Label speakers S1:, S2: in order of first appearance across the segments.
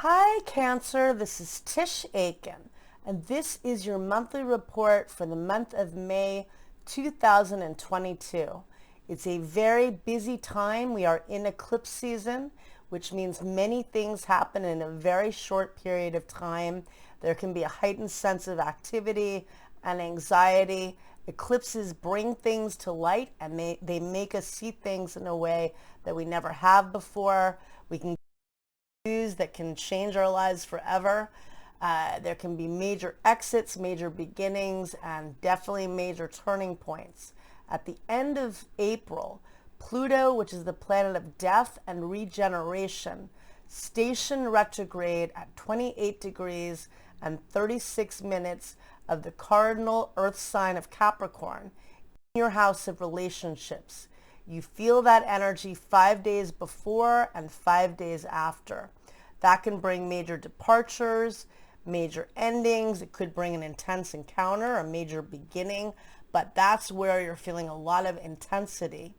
S1: Hi Cancer, this is Tisch Aitken, and this is your monthly report for the month of May 2022. It's a very busy time. We are in eclipse season, which means many things happen in a very short period of time. There can be a heightened sense of activity and anxiety. Eclipses bring things to light, and they make us see things in a way that we never have before. We can news that can change our lives forever. There can be major exits, major beginnings, and definitely major turning points. At the end of April, Pluto, which is the planet of death and regeneration, stationed retrograde at 28 degrees and 36 minutes of the cardinal earth sign of Capricorn in your house of relationships. You feel that energy 5 days before and 5 days after. That can bring major departures, major endings. It could bring an intense encounter, a major beginning, but that's where you're feeling a lot of intensity.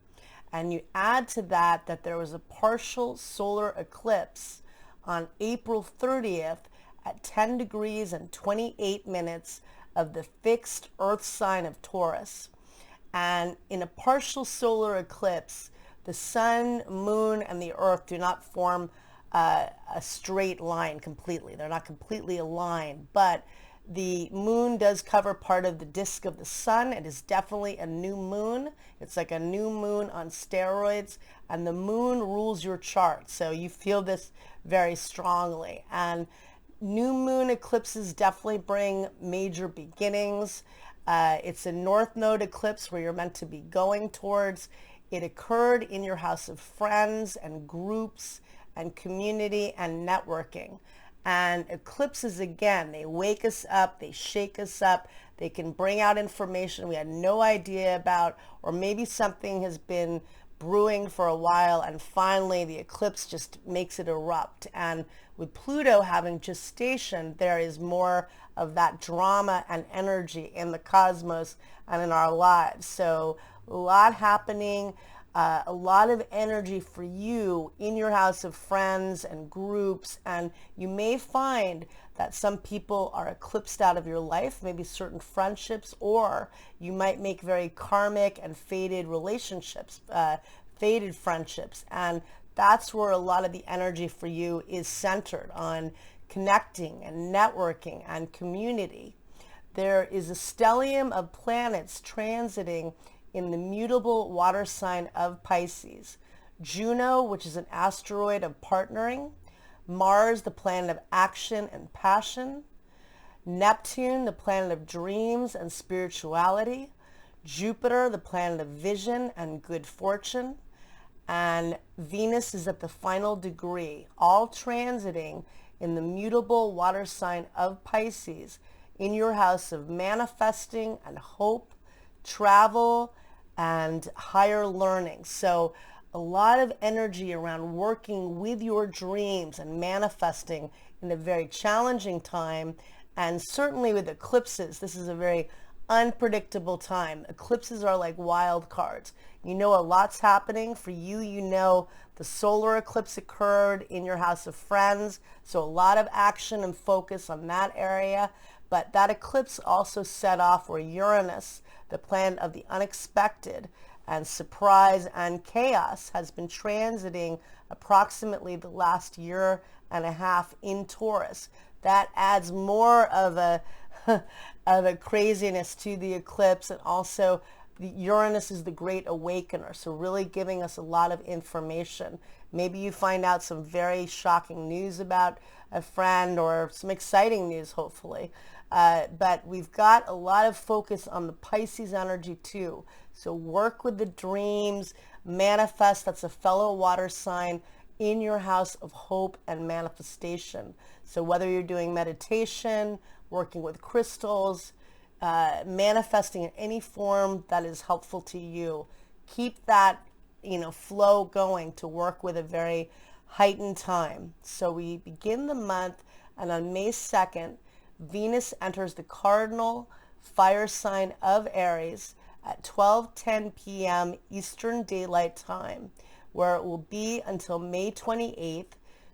S1: And you add to that that there was a partial solar eclipse on April 30th at 10 degrees and 28 minutes of the fixed earth sign of Taurus. And in a partial solar eclipse, the sun, moon, and the earth do not form a straight line completely. They're not completely aligned, but the moon does cover part of the disk of the sun. It is definitely a new moon. It's like a new moon on steroids, and the moon rules your chart. So you feel this very strongly. And new moon eclipses definitely bring major beginnings. It's a north node eclipse where you're meant to be going towards. It occurred in your house of friends and groups and community and networking. And eclipses, again, they wake us up, they shake us up, they can bring out information we had no idea about, or maybe something has been brewing for a while and finally the eclipse just makes it erupt. And with Pluto having just stationed, there is more of that drama and energy in the cosmos and in our lives. So a lot happening, a lot of energy for you in your house of friends and groups, and you may find that some people are eclipsed out of your life, maybe certain friendships, or you might make very karmic and fated relationships, fated friendships, and that's where a lot of the energy for you is centered on connecting and networking and community. There is a stellium of planets transiting in the mutable water sign of Pisces. Juno, which is an asteroid of partnering. Mars, the planet of action and passion. Neptune, the planet of dreams and spirituality. Jupiter, the planet of vision and good fortune. And Venus is at the final degree, all transiting in the mutable water sign of Pisces in your house of manifesting and hope, travel, and higher learning. So a lot of energy around working with your dreams and manifesting in a very challenging time. And certainly with eclipses, this is a very unpredictable time. Eclipses are like wild cards. You know a lot's happening. For you, you know the solar eclipse occurred in your house of friends, so a lot of action and focus on that area. But that eclipse also set off where Uranus, the planet of the unexpected and surprise and chaos, has been transiting approximately the last year and a half in Taurus. That adds more of a of a craziness to the eclipse, and also the Uranus is the great awakener, so really giving us a lot of information. Maybe you find out some very shocking news about a friend, or some exciting news, hopefully. But we've got a lot of focus on the Pisces energy too. So work with the dreams, manifest. That's a fellow water sign in your house of hope and manifestation. So whether you're doing meditation, working with crystals, manifesting in any form that is helpful to you, keep that flow going to work with a very heightened time. So we begin the month, and on May 2nd, Venus enters the Cardinal Fire sign of Aries at 12:10 p.m. Eastern Daylight Time, where it will be until May 28th,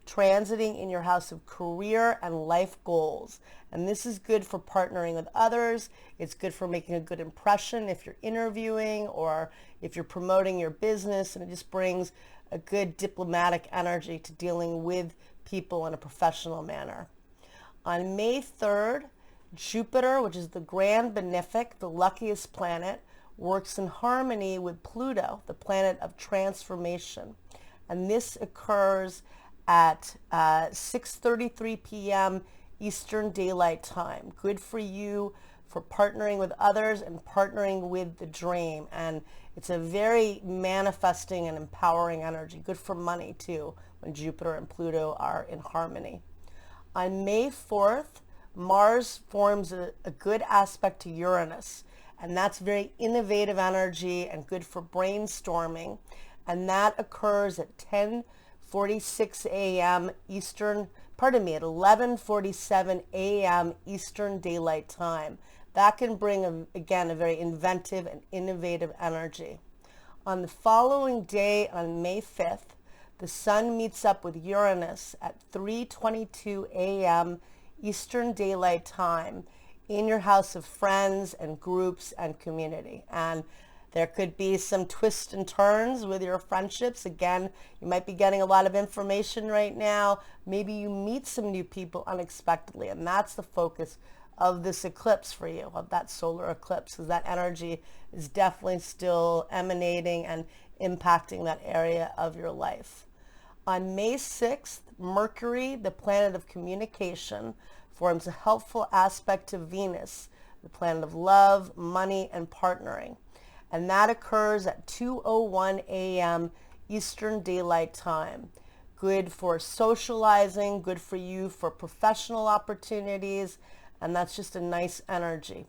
S1: transiting in your house of career and life goals. And this is good for partnering with others. It's good for making a good impression if you're interviewing or if you're promoting your business, and it just brings a good diplomatic energy to dealing with people in a professional manner. On May 3rd, Jupiter, which is the Grand Benefic, the luckiest planet, works in harmony with Pluto, the planet of transformation. And this occurs at 6:33 p.m. Eastern Daylight Time. Good for you for partnering with others and partnering with the dream. And it's a very manifesting and empowering energy. Good for money too, when Jupiter and Pluto are in harmony. On May 4th, Mars forms a good aspect to Uranus, and that's very innovative energy and good for brainstorming. And that occurs at 10:46 a.m. Eastern, at 11:47 a.m. Eastern Daylight Time. That can bring, again, a very inventive and innovative energy. On the following day, on May 5th, the Sun meets up with Uranus at 3:22 a.m. Eastern Daylight Time in your house of friends and groups and community. And there could be some twists and turns with your friendships. Again, you might be getting a lot of information right now. Maybe you meet some new people unexpectedly, and that's the focus of this eclipse for you, of that solar eclipse, because that energy is definitely still emanating and impacting that area of your life. On May 6th, Mercury, the planet of communication, forms a helpful aspect to Venus, the planet of love, money, and partnering. And that occurs at 2:01 a.m. Eastern Daylight Time. Good for socializing, good for you for professional opportunities, and that's just a nice energy.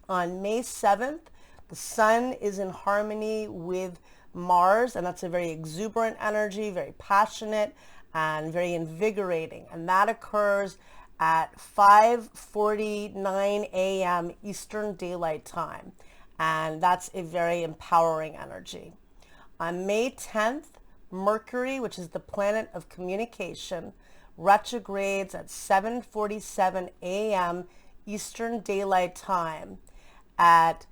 S1: On May 7th, the Sun is in harmony with Mars, and that's a very exuberant energy, very passionate, and very invigorating. And that occurs at 5:49 a.m. Eastern Daylight Time. And that's a very empowering energy. On May 10th, Mercury, which is the planet of communication, retrogrades at 7:47 a.m. Eastern Daylight Time at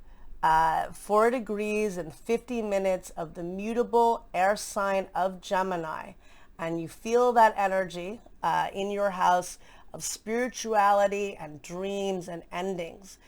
S1: 4 degrees and 50 minutes of the mutable air sign of Gemini. And you feel that energy in your house of spirituality and dreams and endings.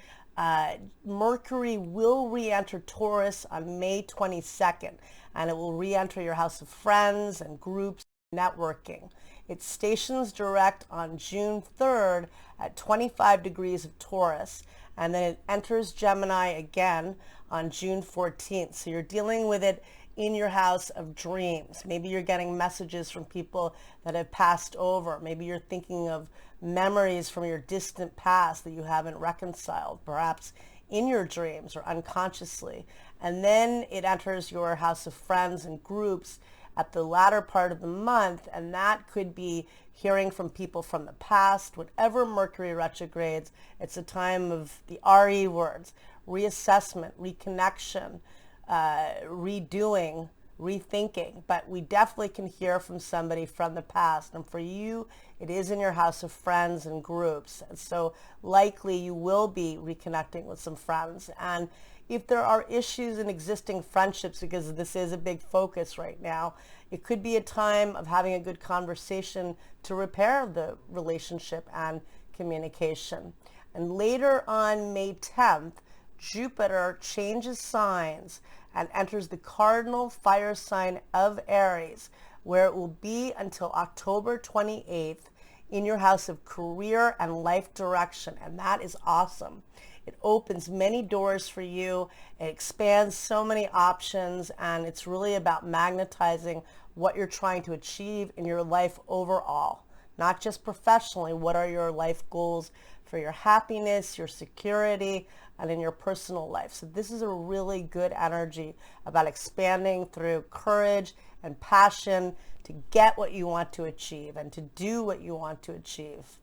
S1: Mercury will re-enter Taurus on May 22nd, and it will re-enter your house of friends and groups, networking. It stations direct on June 3rd at 25 degrees of Taurus, and then it enters Gemini again on June 14th. So you're dealing with it in your house of dreams. Maybe you're getting messages from people that have passed over. Maybe you're thinking of memories from your distant past that you haven't reconciled, perhaps in your dreams or unconsciously. And then it enters your house of friends and groups at the latter part of the month, and that could be hearing from people from the past. Whenever Mercury retrogrades, it's a time of the RE words: reassessment, reconnection, redoing, rethinking. But we definitely can hear from somebody from the past, and for you it is in your house of friends and groups, and so likely you will be reconnecting with some friends. And if there are issues in existing friendships, because this is a big focus right now, it could be a time of having a good conversation to repair the relationship and communication. And later on May 10th, Jupiter changes signs and enters the Cardinal Fire sign of Aries, where it will be until October 28th in your house of career and life direction. And that is awesome. It opens many doors for you. It expands so many options, and it's really about magnetizing what you're trying to achieve in your life overall, not just professionally. What are your life goals for your happiness, your security, and in your personal life? So this is a really good energy about expanding through courage and passion to get what you want to achieve and to do what you want to achieve.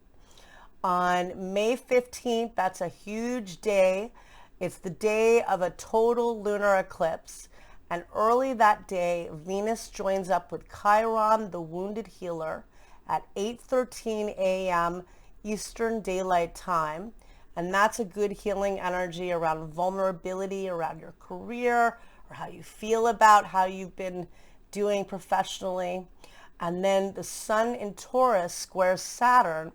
S1: On May 15th, that's a huge day. It's the day of a total lunar eclipse. And early that day, Venus joins up with Chiron, the wounded healer, at 8:13 a.m. Eastern Daylight Time. And that's a good healing energy around vulnerability, around your career, or how you feel about how you've been doing professionally. And then the Sun in Taurus squares Saturn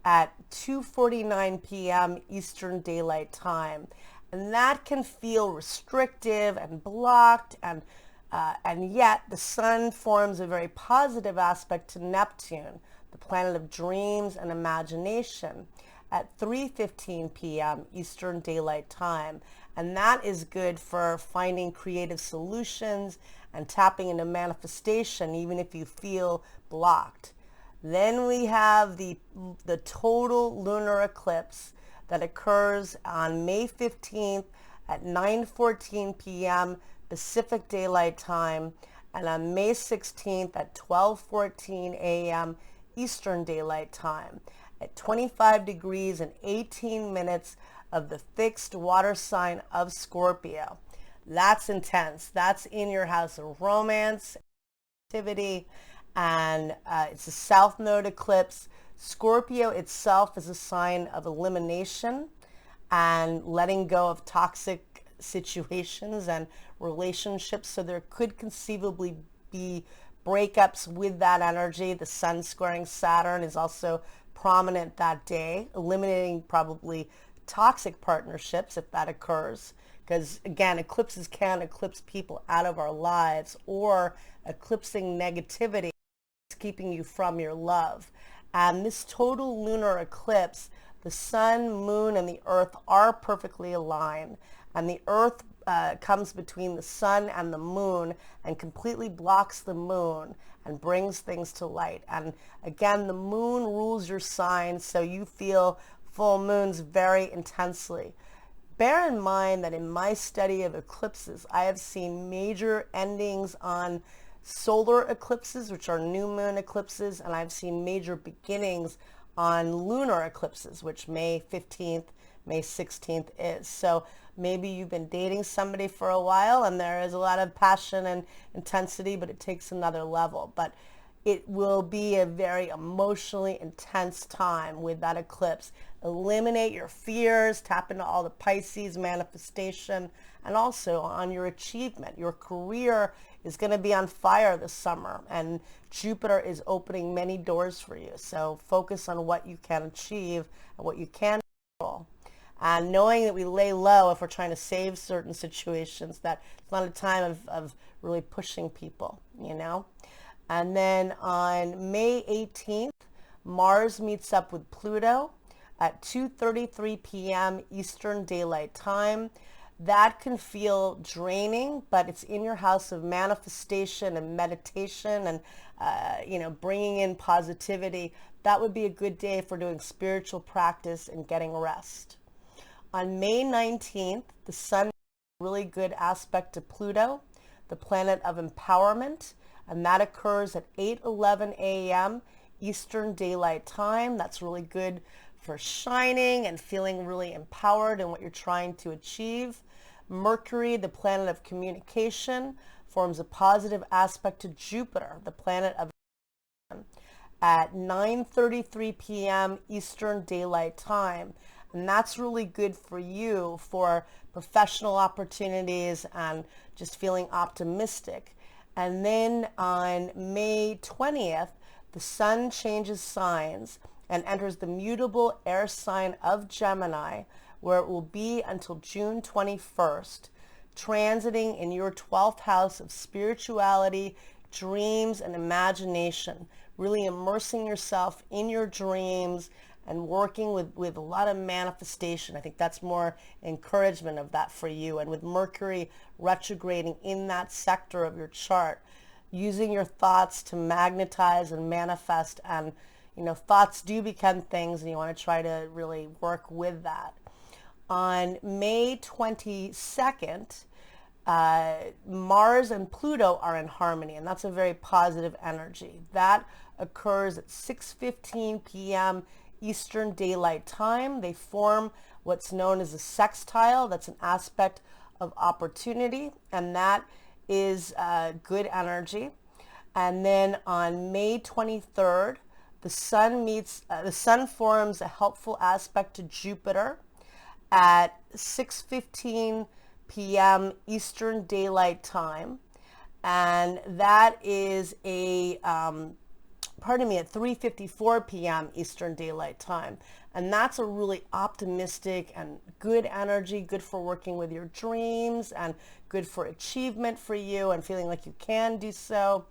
S1: at 2:49 p.m. Eastern Daylight Time. And that can feel restrictive and blocked, and yet the Sun forms a very positive aspect to Neptune, the planet of dreams and imagination, at 3:15 p.m. Eastern Daylight Time. And that is good for finding creative solutions and tapping into manifestation, even if you feel blocked. Then we have the total lunar eclipse that occurs on May 15th at 9:14 p.m. Pacific Daylight Time, and on May 16th at 12:14 a.m. Eastern Daylight Time, at 25 degrees and 18 minutes of the fixed water sign of Scorpio. That's intense. That's in your house of romance, activity, and it's a south node eclipse. Scorpio itself is a sign of elimination and letting go of toxic situations and relationships. So there could conceivably be breakups with that energy. The Sun squaring Saturn is also prominent that day, eliminating probably toxic partnerships if that occurs. Because again, eclipses can eclipse people out of our lives, or eclipsing negativity is keeping you from your love. And this total lunar eclipse, the Sun, Moon, and the Earth are perfectly aligned. And the Earth comes between the Sun and the Moon and completely blocks the Moon and brings things to light. And again, the Moon rules your sign, so you feel full moons very intensely. Bear in mind that in my study of eclipses, I have seen major endings on solar eclipses, which are new moon eclipses, and I've seen major beginnings on lunar eclipses, which May 15th, May 16th is. So maybe you've been dating somebody for a while and there is a lot of passion and intensity, but it takes another level. But it will be a very emotionally intense time with that eclipse. Eliminate your fears, tap into all the Pisces manifestation, and also on your achievement. Your career is going to be on fire this summer, and Jupiter is opening many doors for you. So focus on what you can achieve and what you can control. And knowing that we lay low if we're trying to save certain situations, that it's not a time of really pushing people, you know. And then on May 18th, Mars meets up with Pluto at 2:33 p.m. Eastern Daylight Time. That can feel draining, but it's in your house of manifestation and meditation and, bringing in positivity. That would be a good day for doing spiritual practice and getting rest. On May 19th, the Sun has a really good aspect to Pluto, the planet of empowerment, and that occurs at 8:11 a.m. Eastern Daylight Time. That's really good for shining and feeling really empowered in what you're trying to achieve. Mercury, the planet of communication, forms a positive aspect to Jupiter, the planet of at 9:33 p.m. Eastern Daylight Time. And that's really good for you for professional opportunities and just feeling optimistic. And then on May 20th, the Sun changes signs and enters the mutable air sign of Gemini, where it will be until June 21st, transiting in your 12th house of spirituality, dreams, and imagination, really immersing yourself in your dreams and working with a lot of manifestation. I think that's more encouragement of that for you. And with Mercury retrograding in that sector of your chart, using your thoughts to magnetize and manifest, and thoughts do become things, and you want to try to really work with that. On May 22nd, Mars and Pluto are in harmony, and that's a very positive energy. That occurs at 6:15 p.m. Eastern Daylight Time. They form what's known as a sextile. That's an aspect of opportunity, and that is good energy. And then on May 23rd, the sun forms a helpful aspect to Jupiter at 6:15 p.m. Eastern Daylight Time, and that is at 3:54 p.m. Eastern Daylight Time. And that's a really optimistic and good energy, good for working with your dreams and good for achievement for you and feeling like you can do so.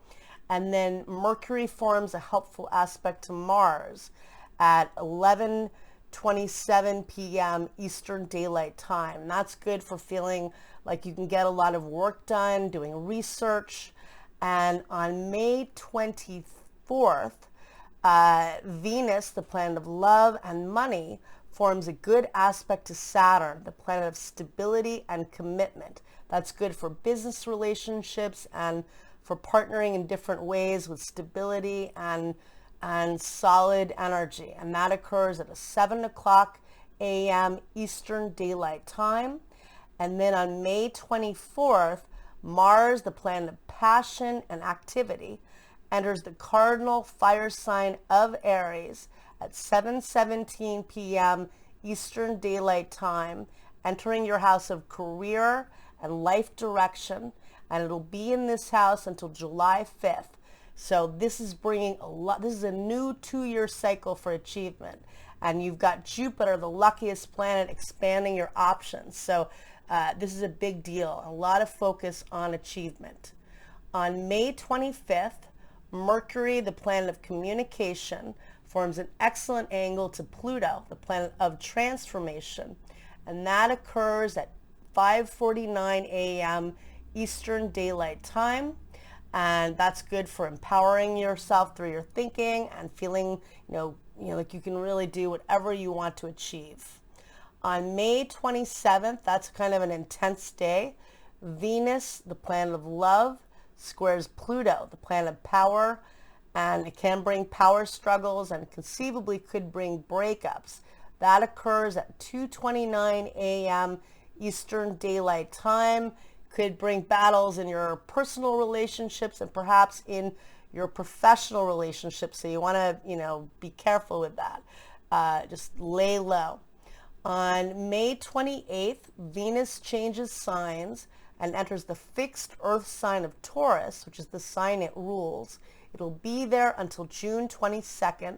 S1: And then Mercury forms a helpful aspect to Mars at 11:27 p.m. Eastern Daylight Time. And that's good for feeling like you can get a lot of work done, doing research. And on May 24th, Venus, the planet of love and money, forms a good aspect to Saturn, the planet of stability and commitment. That's good for business relationships and for partnering in different ways with stability and solid energy. And that occurs at 7 o'clock a.m. Eastern Daylight Time. And then on May 24th, Mars, the planet of passion and activity, enters the Cardinal Fire sign of Aries at 7:17 p.m. Eastern Daylight Time, entering your house of career and life direction, and it'll be in this house until July 5th. So this is bringing this is a new 2-year cycle for achievement, and you've got Jupiter, the luckiest planet, expanding your options. So this is a big deal, a lot of focus on achievement. On May 25th, Mercury, the planet of communication, forms an excellent angle to Pluto, the planet of transformation, and that occurs at 5:49 a.m. Eastern Daylight Time, and that's good for empowering yourself through your thinking and feeling, like you can really do whatever you want to achieve. On May 27th, that's kind of an intense day. Venus, the planet of love, squares Pluto, the planet of power, and it can bring power struggles and conceivably could bring breakups. That occurs at 2:29 a.m. Eastern Daylight Time. Could bring battles in your personal relationships and perhaps in your professional relationships. So you want to, be careful with that. Just lay low. On May 28th, Venus changes signs and enters the fixed Earth sign of Taurus, which is the sign it rules. It'll be there until June 22nd,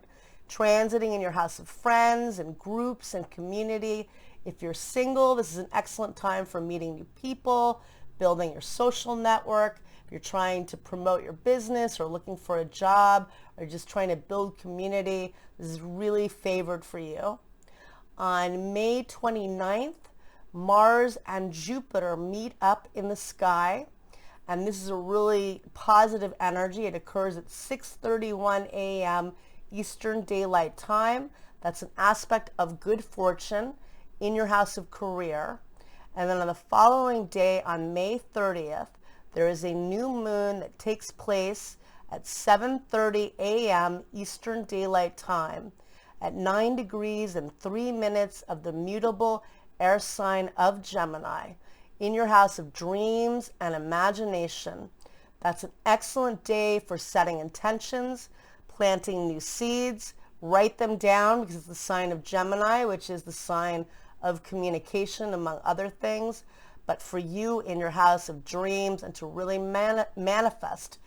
S1: transiting in your house of friends and groups and community. If you're single, this is an excellent time for meeting new people, building your social network. If you're trying to promote your business or looking for a job or just trying to build community, this is really favored for you. On May 29th, Mars and Jupiter meet up in the sky, and this is a really positive energy. It occurs at 6:31 a.m. Eastern Daylight Time. That's an aspect of good fortune in your house of career. And then on the following day, on May 30th, there is a new moon that takes place at 7:30 a.m. Eastern Daylight Time at 9 degrees and 3 minutes of the mutable air sign of Gemini in your house of dreams and imagination. That's an excellent day for setting intentions, planting new seeds. Write them down because it's the sign of Gemini, which is the sign of communication, among other things. But for you in your house of dreams and to really manifest,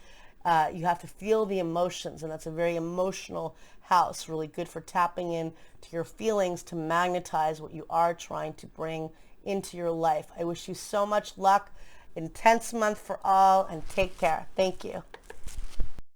S1: you have to feel the emotions, and that's a very emotional house, really good for tapping in to your feelings to magnetize what you are trying to bring into your life. I wish you so much luck. Intense month for all, and take care. Thank you.